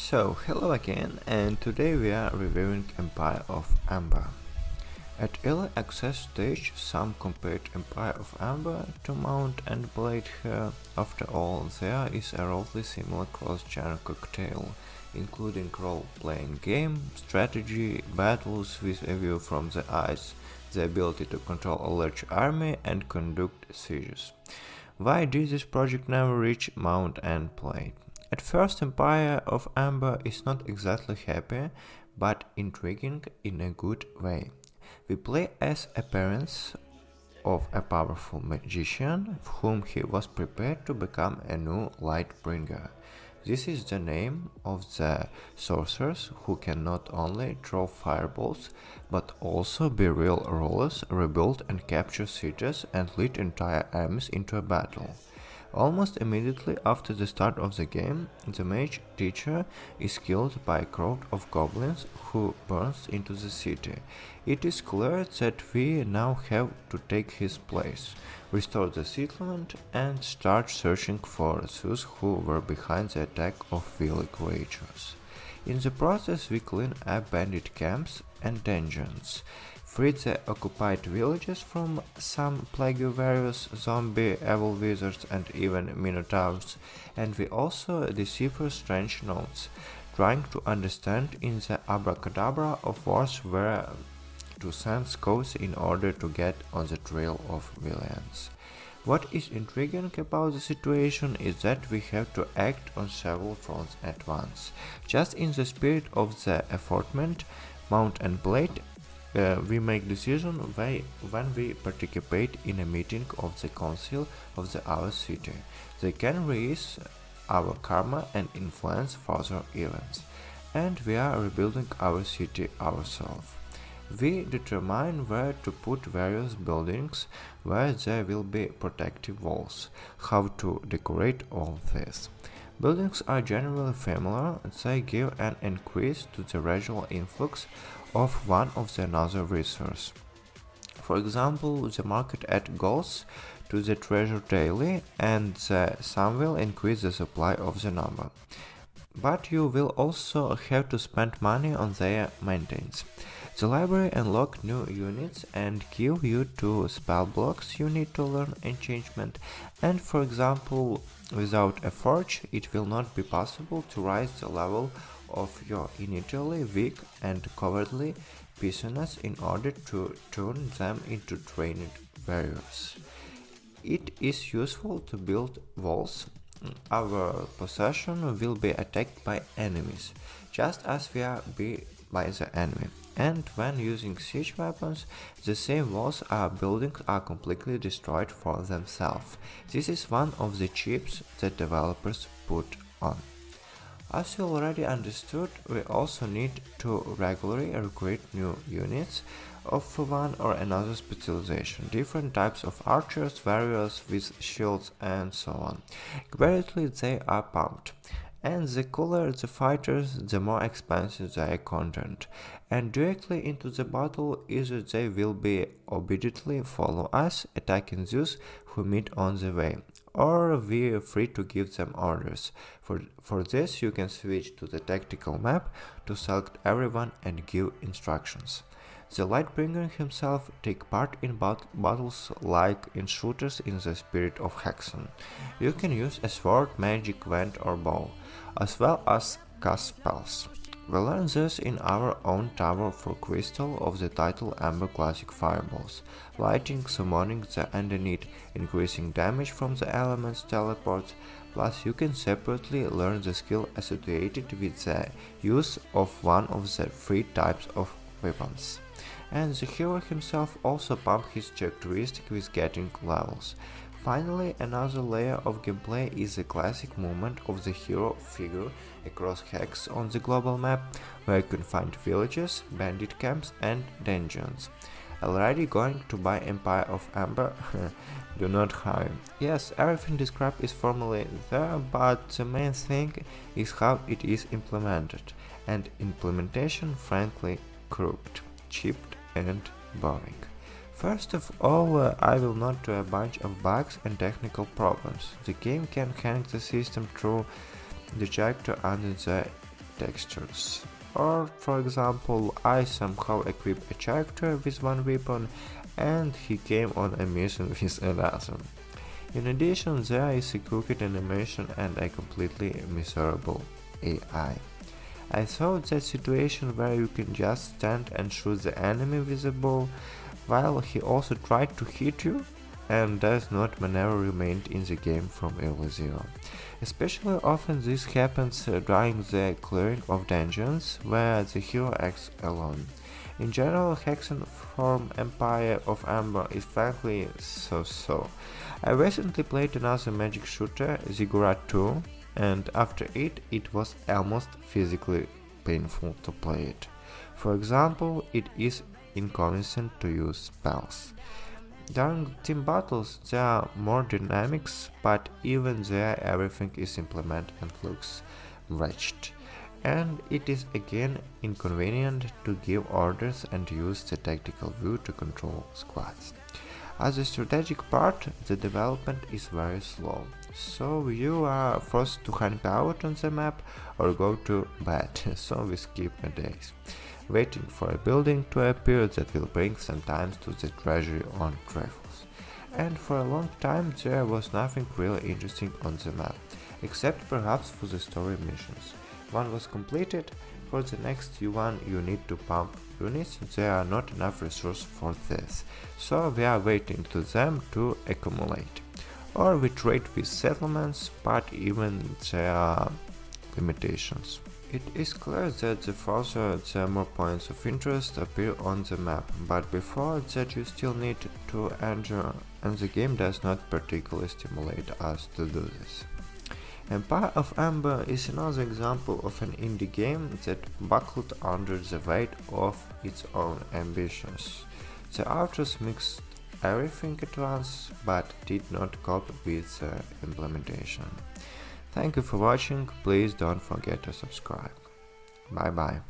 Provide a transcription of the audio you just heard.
So, hello again, and today we are reviewing Empire of Ember. At early access stage, some compared Empire of Ember to Mount and Blade here. After all, there is a roughly similar cross-genre cocktail, including role-playing game, strategy, battles with a view from the eyes, the ability to control a large army and conduct sieges. Why did this project never reach Mount and Blade? At first, Empire of Ember is not exactly happy, but intriguing in a good way. We play as appearance of a powerful magician, whom he was prepared to become a new Lightbringer. This is the name of the sorcerers who can not only throw fireballs, but also be real rulers, rebuild and capture cities, and lead entire armies into a battle. Almost immediately after the start of the game, the mage teacher is killed by a crowd of goblins who burns into the city. It is clear that we now have to take his place, restore the settlement, and start searching for those who were behind the attack of village creatures. In the process, we clean up bandit camps and dungeons, freed the occupied villages from some plague various zombie, evil wizards and even minotaurs, and we also decipher strange notes, trying to understand in the abracadabra of wars where to send scouts in order to get on the trail of villains. What is intriguing about the situation is that we have to act on several fronts at once. Just in the spirit of the assortment, Mount and Blade, we make decisions when we participate in a meeting of the council of our city. They can raise our karma and influence further events. And we are rebuilding our city ourselves. We determine where to put various buildings, where there will be protective walls, how to decorate all this. Buildings are generally familiar, they give an increase to the regional influx of one of the another resource. For example, the market adds goals to the treasure daily, and some will increase the supply of the number. But you will also have to spend money on their maintenance. The library unlocks new units and give you 2 spell blocks you need to learn enchantment, and for example, without a forge it will not be possible to raise the level of your initially weak and cowardly peasants in order to turn them into trained warriors. It is useful to build walls. Our possession will be attacked by enemies, just as we are by the enemy. And when using siege weapons, the same walls our buildings are completely destroyed for themselves. This is one of the chips that developers put on. As you already understood, we also need to regularly recruit new units of one or another specialization, different types of archers, warriors with shields and so on. Gradually they are pumped. And the cooler the fighters, the more expensive their content. And directly into the battle, either they will be obediently follow us, attacking those who meet on the way, or we are free to give them orders. For this you can switch to the tactical map to select everyone and give instructions. The Lightbringer himself take part in battles like in shooters in the spirit of Hexen. You can use a sword, magic, wand or bow, as well as cast spells. We learn this in our own tower for crystal of the title Ember Classic Fireballs, lighting, summoning the underneath, increasing damage from the elements teleports, plus you can separately learn the skill associated with the use of one of the 3 types of weapons. And the hero himself also pumps his characteristic with getting levels. Finally, another layer of gameplay is the classic movement of the hero figure across hacks on the global map, where you can find villages, bandit camps and dungeons. Already going to buy Empire of Ember? Do not hurry. Yes, everything described is formally there, but the main thing is how it is implemented, and implementation frankly crooked, chipped and boring. First of all, I will note a bunch of bugs and technical problems. The game can hang the system through the jack under the textures. Or, for example, I somehow equip a character with one weapon and he came on a mission with another. In addition, there is a crooked animation and a completely miserable AI. I thought that situation where you can just stand and shoot the enemy with a bow while he also tried to hit you and does not maneuver remained in the game from early zero. Especially often this happens during the clearing of dungeons where the hero acts alone. In general, hexing from Empire of Ember is frankly so-so. I recently played another magic shooter, Ziggurat 2, and after it was almost physically painful to play it. For example, it is inconvenient to use spells. During team battles there are more dynamics, but even there everything is implemented and looks wretched. And it is again inconvenient to give orders and use the tactical view to control squads. As a strategic part, the development is very slow, so you are forced to hang out on the map or go to bed, so we skip a days, waiting for a building to appear that will bring sometimes to the treasury on trifles. And for a long time there was nothing really interesting on the map, except perhaps for the story missions. One was completed, for the next one you need to pump units, there are not enough resources for this, so we are waiting to them to accumulate. Or we trade with settlements, but even there are limitations. It is clear that the further the more points of interest appear on the map, but before that you still need to enter, and the game does not particularly stimulate us to do this. Empire of Ember is another example of an indie game that buckled under the weight of its own ambitions. The authors mixed everything at once, but did not cope with the implementation. Thank you for watching, please don't forget to subscribe. Bye bye.